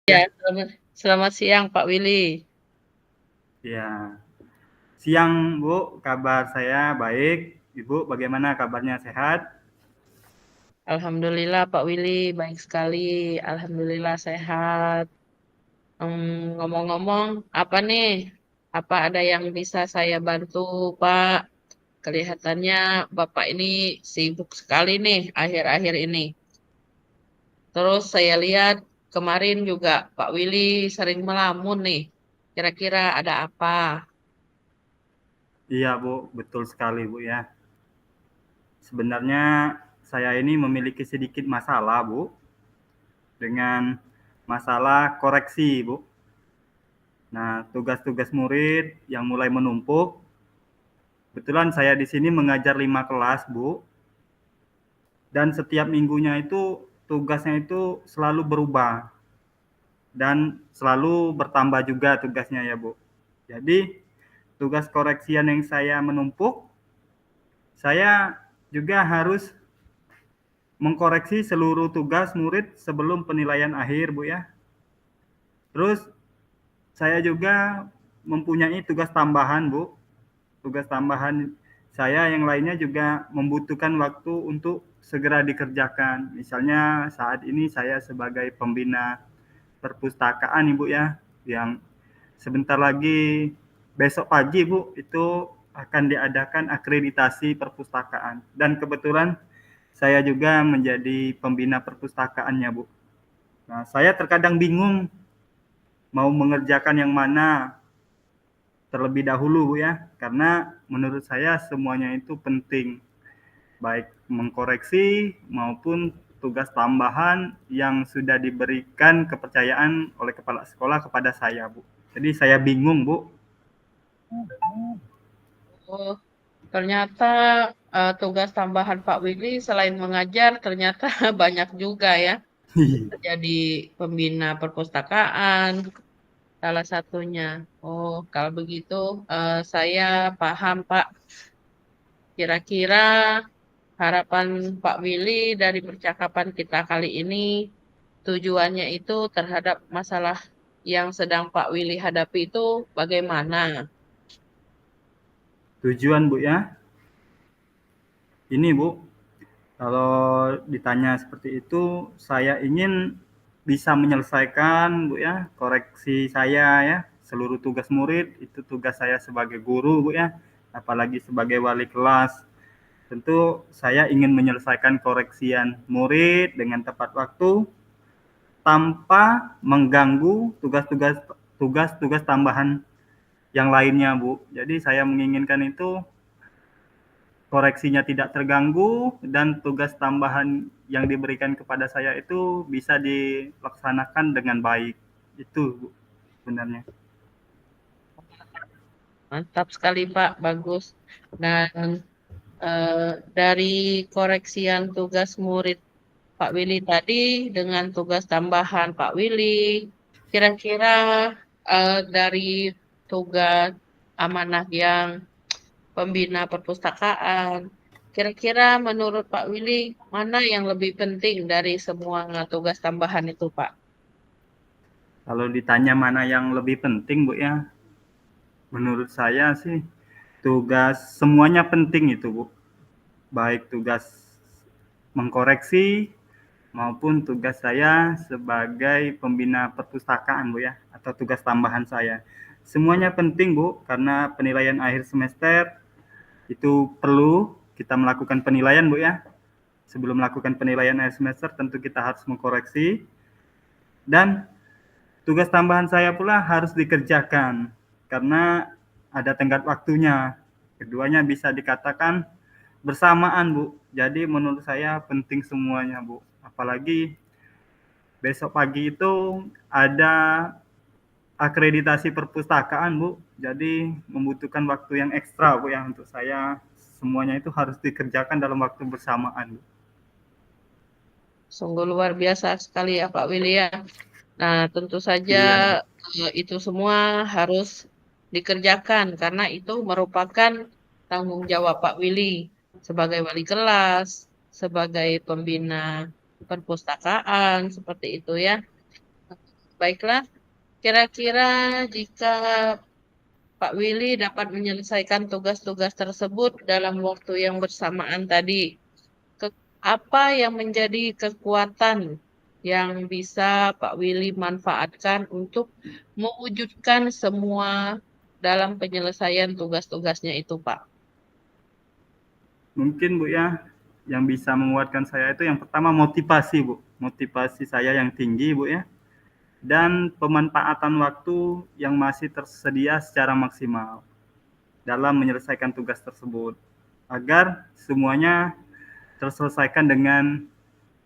Ya, Ya, selamat siang Pak Willy. ya. Siang, Bu. Kabar saya baik. Ibu, bagaimana kabarnya? Sehat? Alhamdulillah Pak Willy, baik sekali. Alhamdulillah sehat. Ngomong-ngomong, apa nih? Apa ada yang bisa saya bantu, Pak? Kelihatannya Bapak ini sibuk sekali nih akhir-akhir ini. Terus saya lihat kemarin juga Pak Willy sering melamun nih. Kira-kira ada apa? Iya, Bu. Betul sekali, Bu ya. Sebenarnya saya ini memiliki sedikit masalah, Bu, dengan masalah koreksi, Bu. Nah, tugas-tugas murid yang mulai menumpuk. Kebetulan saya di sini mengajar 5 kelas, Bu. Dan setiap minggunya itu tugasnya itu selalu berubah dan selalu bertambah juga tugasnya ya, Bu. Jadi tugas koreksian yang saya menumpuk, saya juga harus mengkoreksi seluruh tugas murid sebelum penilaian akhir, Bu ya. Terus saya juga mempunyai tugas tambahan, Bu. Tugas tambahan saya yang lainnya juga membutuhkan waktu untuk segera dikerjakan. Misalnya saat ini saya sebagai pembina perpustakaan, Ibu ya, yang sebentar lagi besok pagi, Bu, itu akan diadakan akreditasi perpustakaan. Dan kebetulan saya juga menjadi pembina perpustakaannya, Bu. Nah, saya terkadang bingung mau mengerjakan yang mana terlebih dahulu, Bu ya. Karena menurut saya semuanya itu penting, baik mengkoreksi maupun tugas tambahan yang sudah diberikan kepercayaan oleh kepala sekolah kepada saya, Bu. Jadi saya bingung, Bu. Oh, ternyata tugas tambahan Pak Willy selain mengajar ternyata banyak juga ya. Jadi pembina perpustakaan salah satunya. Oh, kalau begitu saya paham Pak. Kira-kira harapan Pak Willy dari percakapan kita kali ini tujuannya itu terhadap masalah yang sedang Pak Willy hadapi itu bagaimana? Tujuan, Bu ya. Ini, Bu, kalau ditanya seperti itu, saya ingin bisa menyelesaikan, Bu ya, koreksi saya ya, seluruh tugas murid, itu tugas saya sebagai guru, Bu ya, apalagi sebagai wali kelas. Tentu saya ingin menyelesaikan koreksian murid dengan tepat waktu tanpa mengganggu tugas-tugas tambahan yang lainnya, Bu. Jadi saya menginginkan itu koreksinya tidak terganggu dan tugas tambahan yang diberikan kepada saya itu bisa dilaksanakan dengan baik. Itu, Bu, sebenarnya. Mantap sekali Pak, bagus. Dan dari koreksian tugas murid Pak Willy tadi dengan tugas tambahan Pak Willy, kira-kira dari tugas amanah yang pembina perpustakaan, kira-kira menurut Pak Willy mana yang lebih penting dari semua tugas tambahan itu Pak? Kalau ditanya mana yang lebih penting, Bu ya, menurut saya sih tugas semuanya penting itu, Bu. Baik tugas mengkoreksi maupun tugas saya sebagai pembina perpustakaan, Bu ya, atau tugas tambahan saya. Semuanya penting, Bu, karena penilaian akhir semester itu perlu kita melakukan penilaian, Bu ya. Sebelum melakukan penilaian akhir semester tentu kita harus mengkoreksi dan tugas tambahan saya pula harus dikerjakan karena ada tenggat waktunya. Keduanya bisa dikatakan bersamaan, Bu. Jadi menurut saya penting semuanya, Bu. Apalagi besok pagi itu ada akreditasi perpustakaan, Bu. Jadi membutuhkan waktu yang ekstra, Bu, yang untuk saya semuanya itu harus dikerjakan dalam waktu bersamaan, Bu. Sungguh luar biasa sekali ya Pak Willy ya. Nah, tentu saja Iya, Bu. itu semua harus dikerjakan karena itu merupakan tanggung jawab Pak Willy sebagai wali kelas, sebagai pembina perpustakaan, seperti itu ya. Baiklah, kira-kira jika Pak Willy dapat menyelesaikan tugas-tugas tersebut dalam waktu yang bersamaan tadi, apa yang menjadi kekuatan yang bisa Pak Willy manfaatkan untuk mewujudkan semua dalam penyelesaian tugas-tugasnya itu, Pak? Mungkin Bu ya, yang bisa menguatkan saya itu yang pertama motivasi Bu, motivasi saya yang tinggi Bu ya, dan pemanfaatan waktu yang masih tersedia secara maksimal dalam menyelesaikan tugas tersebut, agar semuanya terselesaikan dengan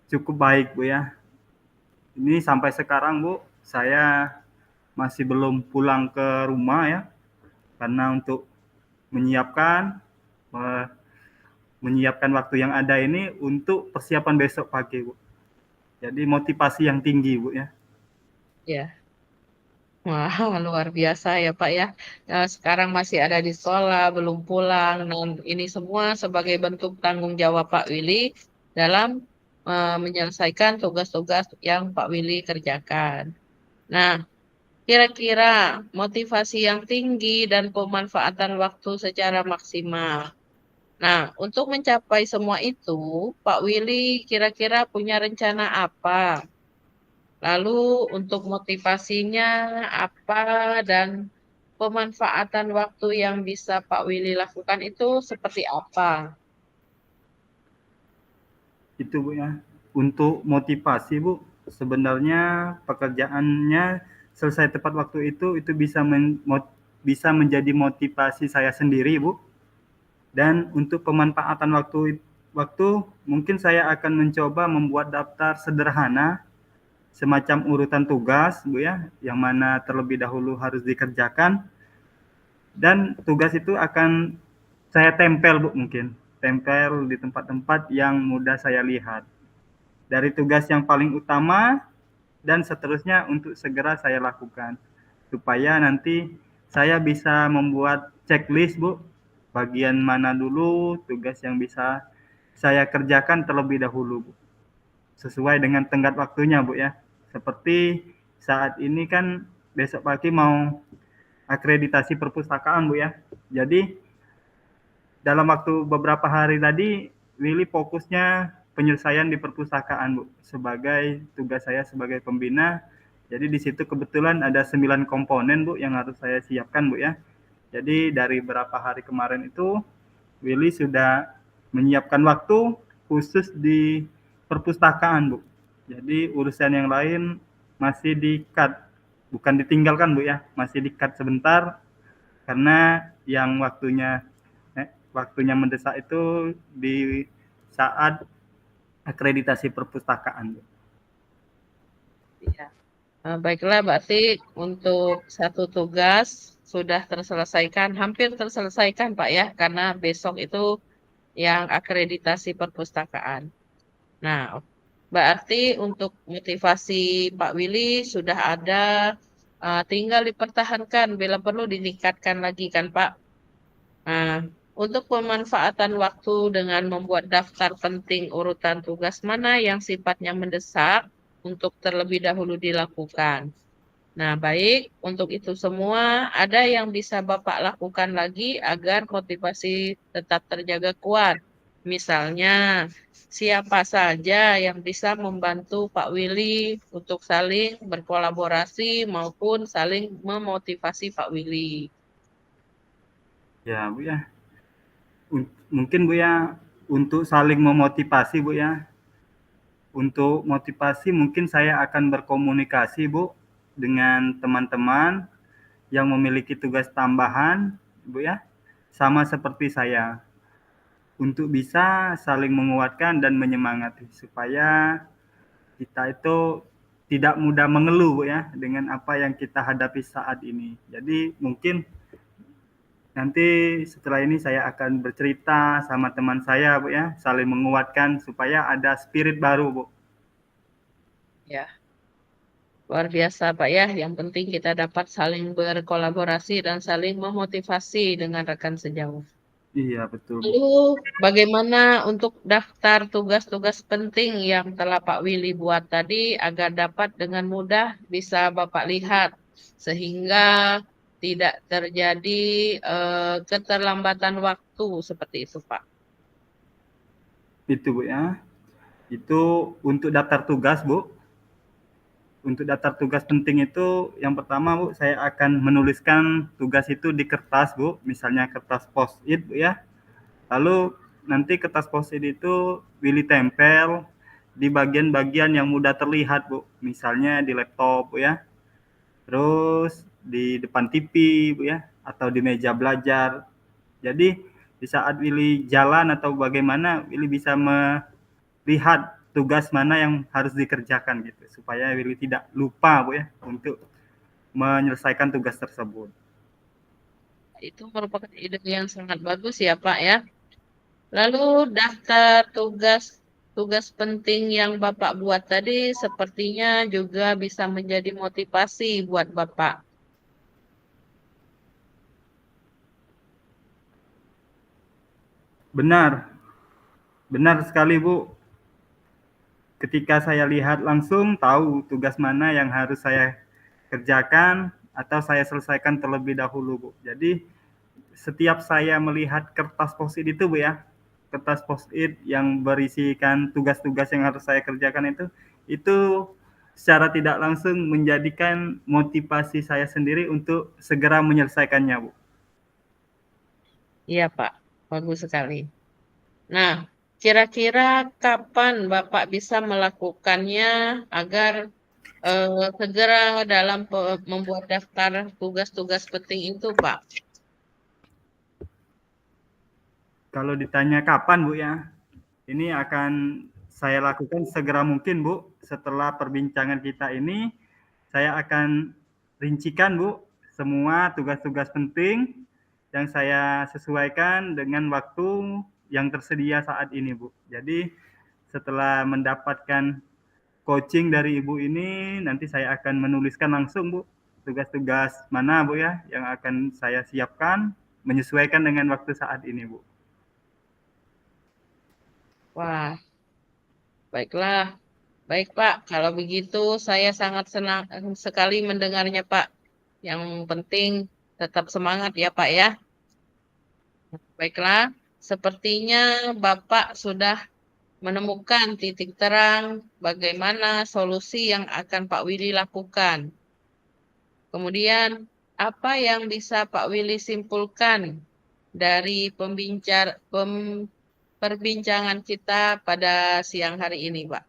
cukup baik Bu ya. Ini sampai sekarang Bu, saya masih belum pulang ke rumah ya, karena untuk menyiapkan menyiapkan waktu yang ada ini untuk persiapan besok pagi Bu. Jadi motivasi yang tinggi Bu ya. Ya. Wah, luar biasa ya Pak ya. Sekarang masih ada di sekolah, belum pulang. Dan ini semua sebagai bentuk tanggung jawab Pak Willy dalam menyelesaikan tugas-tugas yang Pak Willy kerjakan. Nah, kira-kira motivasi yang tinggi dan pemanfaatan waktu secara maksimal. Nah, untuk mencapai semua itu, Pak Willy kira-kira punya rencana apa? Lalu untuk motivasinya apa dan pemanfaatan waktu yang bisa Pak Willy lakukan itu seperti apa? Itu Bu ya. Untuk motivasi Bu, sebenarnya pekerjaannya selesai tepat waktu itu bisa menjadi motivasi saya sendiri Bu. Dan untuk pemanfaatan waktu mungkin saya akan mencoba membuat daftar sederhana semacam urutan tugas Bu ya, yang mana terlebih dahulu harus dikerjakan, dan tugas itu akan saya tempel Bu, mungkin tempel di tempat-tempat yang mudah saya lihat, dari tugas yang paling utama dan seterusnya untuk segera saya lakukan, supaya nanti saya bisa membuat checklist Bu, bagian mana dulu tugas yang bisa saya kerjakan terlebih dahulu Bu, sesuai dengan tenggat waktunya Bu ya. Seperti saat ini kan besok pagi mau akreditasi perpustakaan Bu ya. Jadi dalam waktu beberapa hari tadi Willy fokusnya penyelesaian di perpustakaan Bu, sebagai tugas saya sebagai pembina. Jadi di situ kebetulan ada 9 komponen Bu yang harus saya siapkan Bu ya. Jadi dari beberapa hari kemarin itu Willy sudah menyiapkan waktu khusus di perpustakaan Bu. Jadi urusan yang lain masih di-cut, bukan ditinggalkan Bu ya, masih di-cut sebentar karena yang waktunya mendesak itu di saat akreditasi perpustakaan. Ya. Baiklah, berarti untuk satu tugas sudah terselesaikan, hampir terselesaikan Pak ya, karena besok itu yang akreditasi perpustakaan. Nah, berarti untuk motivasi Pak Willy sudah ada, tinggal dipertahankan bila perlu ditingkatkan lagi kan Pak. Nah, untuk pemanfaatan waktu dengan membuat daftar penting urutan tugas mana yang sifatnya mendesak untuk terlebih dahulu dilakukan. Nah, baik, untuk itu semua ada yang bisa Bapak lakukan lagi agar motivasi tetap terjaga kuat. Misalnya, siapa saja yang bisa membantu Pak Willy untuk saling berkolaborasi maupun saling memotivasi Pak Willy. Ya Bu ya, mungkin Bu ya, untuk saling memotivasi Bu ya, untuk motivasi mungkin saya akan berkomunikasi Bu dengan teman-teman yang memiliki tugas tambahan Bu ya, sama seperti saya, untuk bisa saling menguatkan dan menyemangati supaya kita itu tidak mudah mengeluh Bu ya dengan apa yang kita hadapi saat ini. Jadi mungkin nanti setelah ini saya akan bercerita sama teman saya Bu ya, saling menguatkan supaya ada spirit baru Bu. Ya, luar biasa Pak ya. Yang penting kita dapat saling berkolaborasi dan saling memotivasi dengan rekan sejawat. Iya, betul, Bu. Lalu bagaimana untuk daftar tugas-tugas penting yang telah Pak Willy buat tadi agar dapat dengan mudah bisa Bapak lihat sehingga tidak terjadi keterlambatan waktu seperti itu, Pak. Itu, Bu, ya. Itu untuk daftar tugas, Bu. Untuk daftar tugas penting itu yang pertama, Bu, saya akan menuliskan tugas itu di kertas, Bu, misalnya kertas post-it, Bu, ya. Lalu nanti kertas post-it itu Willy tempel di bagian-bagian yang mudah terlihat, Bu. Misalnya di laptop, Bu, ya. Terus di depan TV, Bu, ya, atau di meja belajar. Jadi di saat Willy jalan atau bagaimana, Willy bisa melihat tugas mana yang harus dikerjakan gitu, supaya Willy tidak lupa, Bu, ya, untuk menyelesaikan tugas tersebut. Itu merupakan ide yang sangat bagus ya, Pak ya. Lalu daftar tugas penting yang Bapak buat tadi sepertinya juga bisa menjadi motivasi buat Bapak. Benar, benar sekali, Bu. Ketika saya lihat langsung tahu tugas mana yang harus saya kerjakan atau saya selesaikan terlebih dahulu, Bu. Jadi setiap saya melihat kertas post-it itu, Bu, ya, kertas post-it yang berisikan tugas-tugas yang harus saya kerjakan itu secara tidak langsung menjadikan motivasi saya sendiri untuk segera menyelesaikannya, Bu. Iya, Pak. Bagus sekali. Nah, kira-kira kapan Bapak bisa melakukannya agar segera dalam membuat daftar tugas-tugas penting itu, Pak? Kalau ditanya kapan, Bu, ya, ini akan saya lakukan segera mungkin, Bu. Setelah perbincangan kita ini, saya akan rincikan, Bu, semua tugas-tugas penting yang saya sesuaikan dengan waktu yang tersedia saat ini, Bu. Jadi setelah mendapatkan coaching dari Ibu ini, nanti saya akan menuliskan langsung, Bu, tugas-tugas mana, Bu, ya, yang akan saya siapkan menyesuaikan dengan waktu saat ini, Bu. Wah, baiklah. Baik, Pak. Kalau begitu, saya sangat senang sekali mendengarnya, Pak. Yang penting tetap semangat ya, Pak ya. Baiklah, sepertinya Bapak sudah menemukan titik terang bagaimana solusi yang akan Pak Willy lakukan. Kemudian, apa yang bisa Pak Willy simpulkan dari perbincangan kita pada siang hari ini, Pak?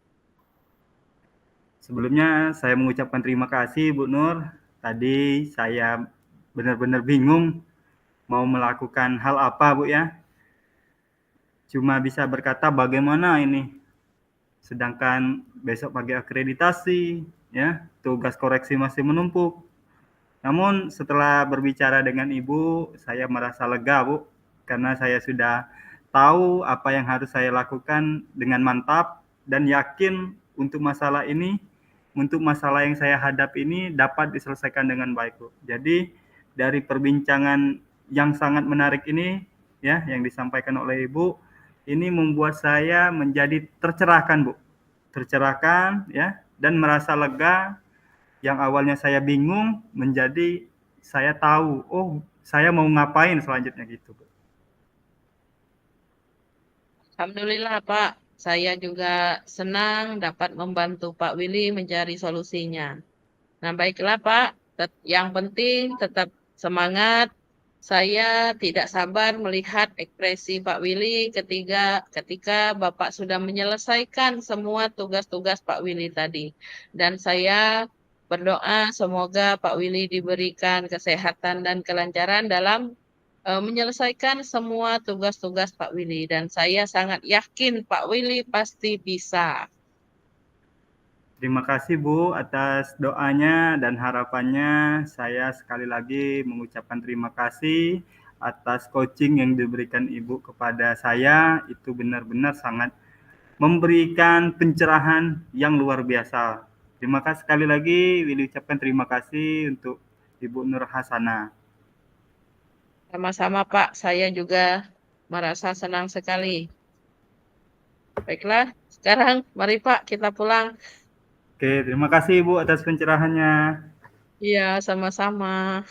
Sebelumnya saya mengucapkan terima kasih, Bu Nur. Tadi saya benar-benar bingung mau melakukan hal apa, Bu, ya. Cuma bisa berkata bagaimana ini, sedangkan besok pagi akreditasi, ya, tugas koreksi masih menumpuk. Namun setelah berbicara dengan Ibu, saya merasa lega, Bu, karena saya sudah tahu apa yang harus saya lakukan dengan mantap dan yakin untuk masalah ini, untuk masalah yang saya hadapi ini dapat diselesaikan dengan baik, Bu. Jadi dari perbincangan yang sangat menarik ini, ya, yang disampaikan oleh Ibu, ini membuat saya menjadi tercerahkan, Bu. Tercerahkan, ya, dan merasa lega yang awalnya saya bingung menjadi saya tahu, oh saya mau ngapain selanjutnya gitu. Alhamdulillah, Pak. Saya juga senang dapat membantu Pak Willy mencari solusinya. Nah, baiklah, Pak. Yang penting tetap semangat. Saya tidak sabar melihat ekspresi Pak Willy ketika Bapak sudah menyelesaikan semua tugas-tugas Pak Willy tadi. Dan saya berdoa semoga Pak Willy diberikan kesehatan dan kelancaran dalam menyelesaikan semua tugas-tugas Pak Willy. Dan saya sangat yakin Pak Willy pasti bisa. Terima kasih Bu atas doanya dan harapannya. Saya sekali lagi mengucapkan terima kasih atas coaching yang diberikan Ibu kepada saya. Itu benar-benar sangat memberikan pencerahan yang luar biasa. Terima kasih sekali lagi. Willy ucapkan terima kasih untuk Ibu Nur Hasana. Sama-sama, Pak. Saya juga merasa senang sekali. Baiklah, sekarang mari Pak kita pulang. Oke, terima kasih Ibu atas pencerahannya. Iya, sama-sama.